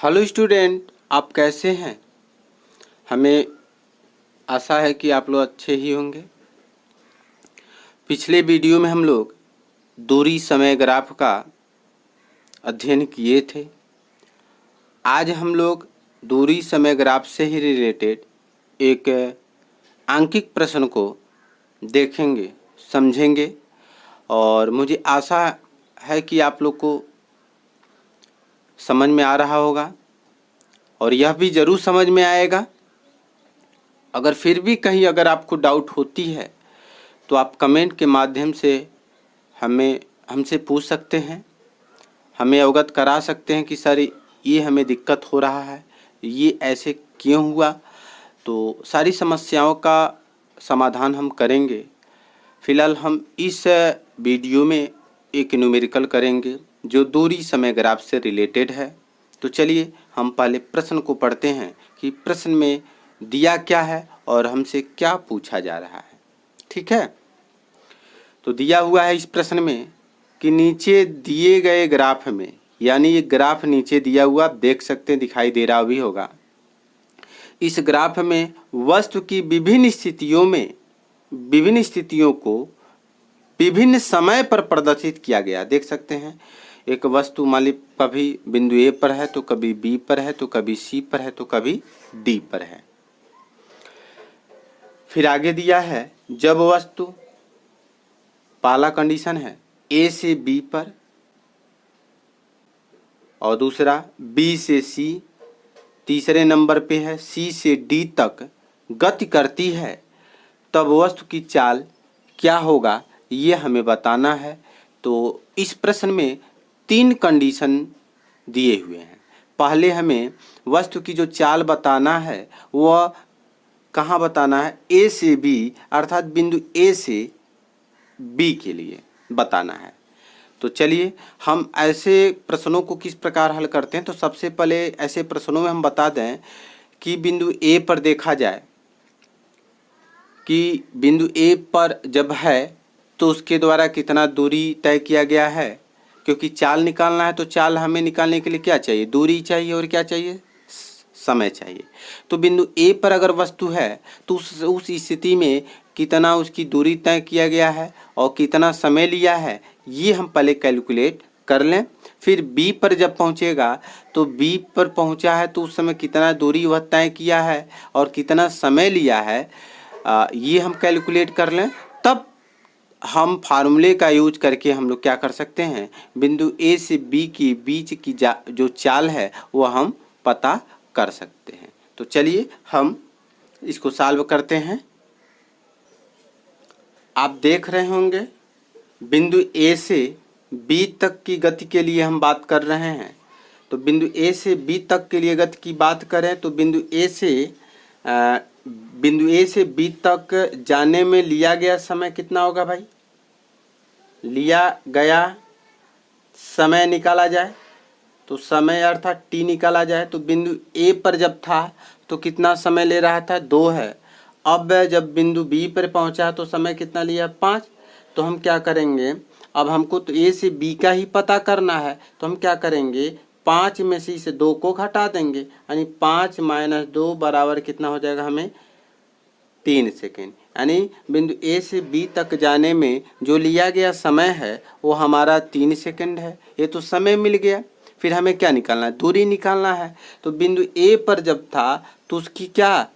Hello student, आप कैसे हैं। हमें आशा है कि आप लोग अच्छे ही होंगे। पिछले वीडियो में हम लोग दूरी समय ग्राफ का अध्ययन किए थे। आज हम लोग दूरी समय ग्राफ से ही रिलेटेड एक आंकिक प्रश्न को देखेंगे, समझेंगे और मुझे आशा है कि आप लोग को समझ में आ रहा होगा और यह भी ज़रूर समझ में आएगा। अगर फिर भी कहीं अगर आपको डाउट होती है तो आप कमेंट के माध्यम से हमसे पूछ सकते हैं, हमें अवगत करा सकते हैं कि सर ये हमें दिक्कत हो रहा है, ये ऐसे क्यों हुआ। तो सारी समस्याओं का समाधान हम करेंगे। फ़िलहाल हम इस वीडियो में एक न्यूमेरिकल करेंगे जो दूरी समय ग्राफ से रिलेटेड है। तो चलिए हम पहले प्रश्न को पढ़ते हैं कि प्रश्न में दिया क्या है और हमसे क्या पूछा जा रहा है। ठीक है, तो दिया हुआ है इस प्रश्न में कि नीचे दिए गए ग्राफ में, यानी ये ग्राफ नीचे दिया हुआ आप देख सकते हैं, दिखाई दे रहा भी होगा। इस ग्राफ में वस्तु की विभिन्न स्थितियों को विभिन्न समय पर प्रदर्शित किया गया। देख सकते हैं, एक वस्तु मान ली कभी बिंदु ए पर है तो कभी बी पर है तो कभी सी पर है तो कभी डी पर है। फिर आगे दिया है जब वस्तु, पहला कंडीशन है ए से बी पर और दूसरा बी से सी, तीसरे नंबर पे है सी से डी तक गति करती है, तब वस्तु की चाल क्या होगा ये हमें बताना है। तो इस प्रश्न में 3 कंडीशन दिए हुए हैं। पहले हमें वस्तु की जो चाल बताना है वह कहाँ बताना है, ए से बी, अर्थात बिंदु ए से बी के लिए बताना है। तो चलिए हम ऐसे प्रश्नों को किस प्रकार हल करते हैं। तो सबसे पहले ऐसे प्रश्नों में हम बता दें कि बिंदु ए पर देखा जाए कि बिंदु ए पर जब है तो उसके द्वारा कितना दूरी तय किया गया है। क्योंकि चाल निकालना है तो चाल हमें निकालने के लिए क्या चाहिए, दूरी चाहिए और क्या चाहिए, समय चाहिए। तो बिंदु ए पर अगर वस्तु है तो उस स्थिति में कितना उसकी दूरी तय किया गया है और कितना समय लिया है ये हम पहले कैलकुलेट कर लें। फिर बी पर जब पहुंचेगा तो बी पर पहुंचा है तो उस समय कितना दूरी वह तय किया है और कितना समय लिया है ये हम कैलकुलेट कर लें। तब हम फार्मूले का यूज करके हम लोग क्या कर सकते हैं, बिंदु ए से बी के बीच की जो चाल है वो हम पता कर सकते हैं। तो चलिए हम इसको सॉल्व करते हैं। आप देख रहे होंगे बिंदु ए से बी तक की गति के लिए हम बात कर रहे हैं। तो बिंदु ए से बी तक के लिए गति की बात करें तो बिंदु ए से बी तक जाने में लिया गया समय कितना होगा भाई, लिया गया समय निकाला जाए तो समय अर्थात टी निकाला जाए। तो बिंदु ए पर जब था तो कितना समय ले रहा था, 2 है। अब जब बिंदु बी पर पहुंचा तो समय कितना लिया, 5। तो हम क्या करेंगे, अब हमको तो ए से बी का ही पता करना है तो हम क्या करेंगे, 5 में से इसे 2 को घटा देंगे, यानी 5 - 2 बराबर कितना हो जाएगा हमें 3 सेकेंड। यानी बिंदु ए से बी तक जाने में जो लिया गया समय है वो हमारा 3 सेकेंड है। ये तो समय मिल गया। फिर हमें क्या निकालना है, दूरी निकालना है। तो बिंदु ए पर जब था तो उसकी क्या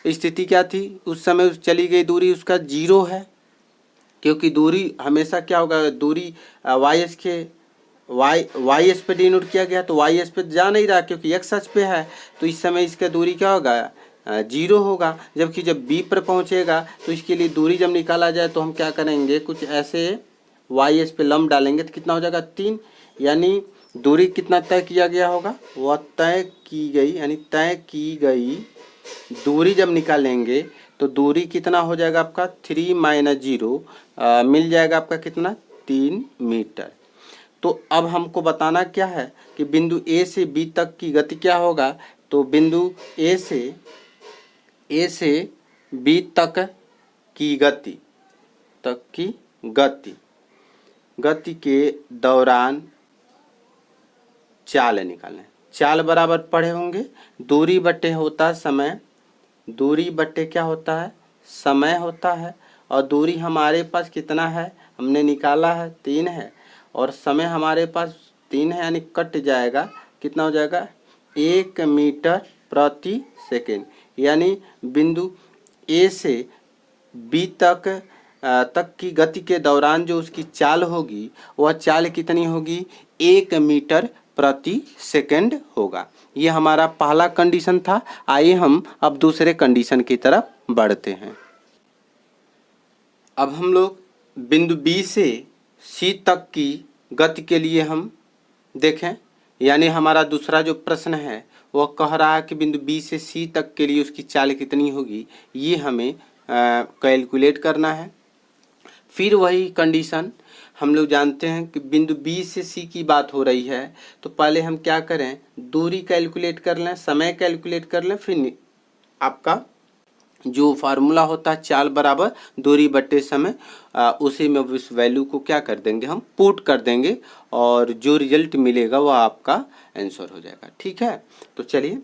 स्थिति क्या थी, उस समय चली गई दूरी उसका 0 है। क्योंकि दूरी हमेशा क्या होगा, दूरी वाई एस पे डिनोट किया गया तो वाई एस पे जा नहीं रहा क्योंकि एक्स अक्ष पे है। तो इस समय इसका दूरी क्या होगा, 0 होगा। जबकि जब बी पर पहुंचेगा तो इसके लिए दूरी जब निकाला जाए तो हम क्या करेंगे, कुछ ऐसे वाई एस पे लंब डालेंगे तो कितना हो जाएगा 3। यानी दूरी कितना तय किया गया होगा, वह तय की गई, यानी तय की गई दूरी जब निकालेंगे तो दूरी कितना हो जाएगा आपका 3 - 0 मिल जाएगा आपका कितना, 3 मीटर। तो अब हमको बताना क्या है कि बिंदु ए से बी तक की गति क्या होगा। तो बिंदु ए से बी तक की गति के दौरान चाल निकालें। चाल बराबर पढ़े होंगे, दूरी बटे होता है समय, दूरी बटे क्या होता है, समय होता है। और दूरी हमारे पास कितना है, हमने निकाला है 3 है, और समय हमारे पास 3 है, यानी कट जाएगा, कितना हो जाएगा 1 मीटर प्रति सेकेंड। यानी बिंदु ए से बी तक की गति के दौरान जो उसकी चाल होगी वह चाल कितनी होगी, 1 मीटर प्रति सेकंड होगा। ये हमारा पहला कंडीशन था। आइए हम अब दूसरे कंडीशन की तरफ बढ़ते हैं। अब हम लोग बिंदु बी से सी तक की गति के लिए हम देखें, यानी हमारा दूसरा जो प्रश्न है वह कह रहा है कि बिंदु बी से सी तक के लिए उसकी चाल कितनी होगी, ये हमें कैलकुलेट करना है। फिर वही कंडीशन हम लोग जानते हैं कि बिंदु बी से सी की बात हो रही है, तो पहले हम क्या करें, दूरी कैलकुलेट कर लें, समय कैलकुलेट कर लें, फिर आपका जो फार्मूला होता है चाल बराबर दूरी बटे समय, उसी में उस वैल्यू को क्या कर देंगे, हम पुट कर देंगे, और जो रिजल्ट मिलेगा वह आपका आंसर हो जाएगा। ठीक है, तो चलिए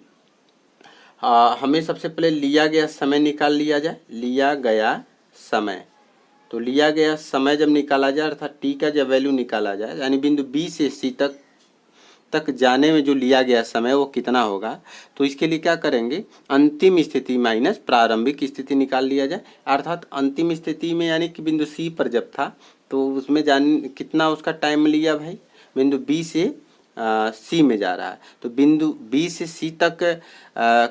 हमें सबसे पहले लिया गया समय निकाल लिया जाए। लिया गया समय, तो लिया गया समय जब निकाला जाए अर्थात टी का जब वैल्यू निकाला जाए, यानी बिंदु बी से सी तक जाने में जो लिया गया समय वो कितना होगा, तो इसके लिए क्या करेंगे, अंतिम स्थिति माइनस प्रारंभिक स्थिति निकाल लिया जाए। अर्थात अंतिम स्थिति में यानी कि बिंदु सी पर जब था तो उसमें कितना उसका टाइम लिया भाई, बिंदु बी से सी में जा रहा है, तो बिंदु बी से सी तक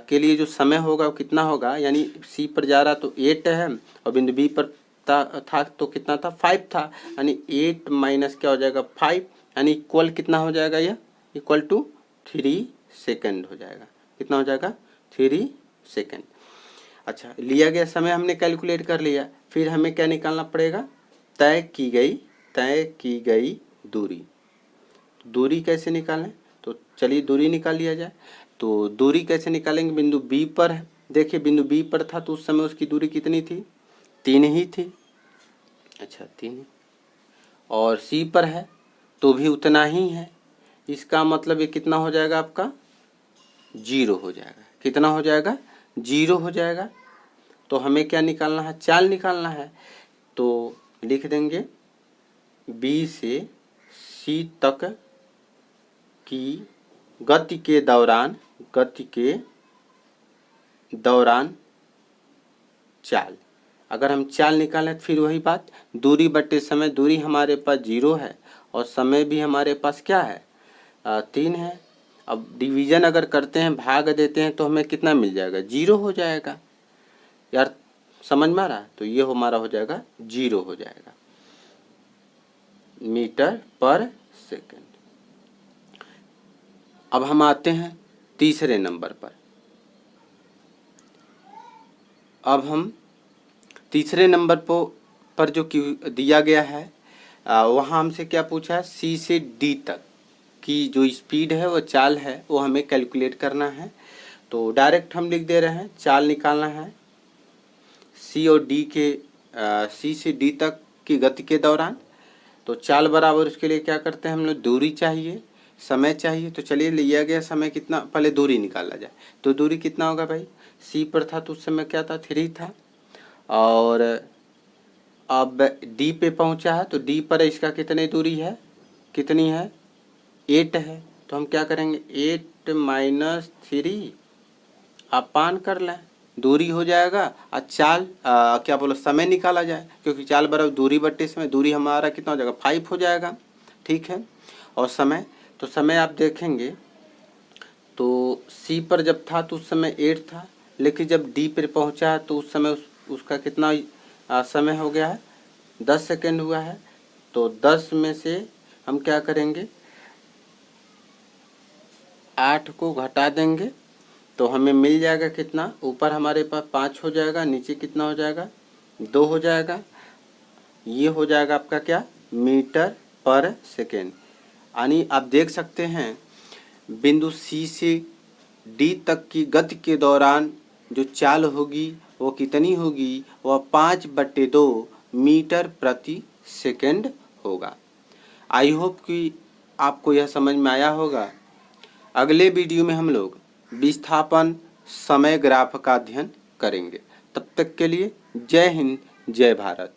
के लिए जो समय होगा वो कितना होगा, यानी सी पर जा रहा तो 8 है, और बिंदु बी पर था तो कितना था, 5 था, यानी 8 माइनस क्या हो जाएगा 5, यानी इक्वल कितना हो जाएगा, यह इक्वल टू 3 सेकेंड हो जाएगा। कितना हो जाएगा 3 सेकेंड। अच्छा, लिया गया समय हमने कैलकुलेट कर लिया, फिर हमें क्या निकालना पड़ेगा, तय की गई दूरी। दूरी कैसे निकालें, तो चलिए दूरी निकाल लिया जाए। तो दूरी कैसे निकालेंगे, बिंदु बी पर है, देखिए बिंदु बी पर था तो उस समय उसकी दूरी कितनी थी, 3 ही थी। अच्छा 3, और सी पर है तो भी उतना ही है, इसका मतलब ये कितना हो जाएगा आपका 0 हो जाएगा। कितना हो जाएगा 0 हो जाएगा। तो हमें क्या निकालना है, चाल निकालना है, तो लिख देंगे बी से सी तक की गति के दौरान चाल। अगर हम चाल निकालें तो फिर वही बात, दूरी बटे समय, दूरी हमारे पास 0 है और समय भी हमारे पास क्या है 3 है। अब डिवीज़न अगर करते हैं, भाग देते हैं, तो हमें कितना मिल जाएगा, 0 हो जाएगा। यार समझ में आ रहा है, तो ये हमारा हो जाएगा 0 हो जाएगा मीटर पर सेकेंड। अब हम आते हैं तीसरे नंबर पर। अब हम तीसरे नंबर पर जो दिया गया है वहाँ हमसे क्या पूछा है, सी से डी तक की जो स्पीड है वो चाल है वो हमें कैलकुलेट करना है। तो डायरेक्ट हम लिख दे रहे हैं, चाल निकालना है सी और डी के सी से डी तक की गति के दौरान। तो चाल बराबर उसके लिए क्या करते हैं हम लोग, दूरी चाहिए, समय चाहिए। तो चलिए लिया गया समय कितना, पहले दूरी निकाला जाए। तो दूरी कितना होगा भाई, सी पर था तो उस समय क्या था 3 था, और अब डी पे पहुंचा है तो डी पर इसका कितनी दूरी है, कितनी है 8 है। तो हम क्या करेंगे 8 माइनस 3 अपान कर लें, दूरी हो जाएगा। और चाल क्या बोलो समय निकाला जाए, क्योंकि चाल बराबर दूरी बट्टे समय, दूरी हमारा कितना हो जाएगा 5 हो जाएगा। ठीक है, और समय, तो समय आप देखेंगे तो सी पर जब था तो उस समय 8 था, लेकिन जब डी पर पहुंचा है तो उस समय उसका कितना समय हो गया है 10 सेकेंड हुआ है। तो 10 में से हम क्या करेंगे 8 को घटा देंगे तो हमें मिल जाएगा कितना, ऊपर हमारे पास 5 हो जाएगा, नीचे कितना हो जाएगा 2 हो जाएगा। ये हो जाएगा आपका क्या, मीटर पर सेकेंड। यानी आप देख सकते हैं बिंदु सी से डी तक की गति के दौरान जो चाल होगी वो कितनी होगी, वह 5/2 मीटर प्रति सेकेंड होगा। आई होप कि आपको यह समझ में आया होगा। अगले वीडियो में हम लोग विस्थापन समय ग्राफ का अध्ययन करेंगे। तब तक के लिए जय हिंद, जय भारत।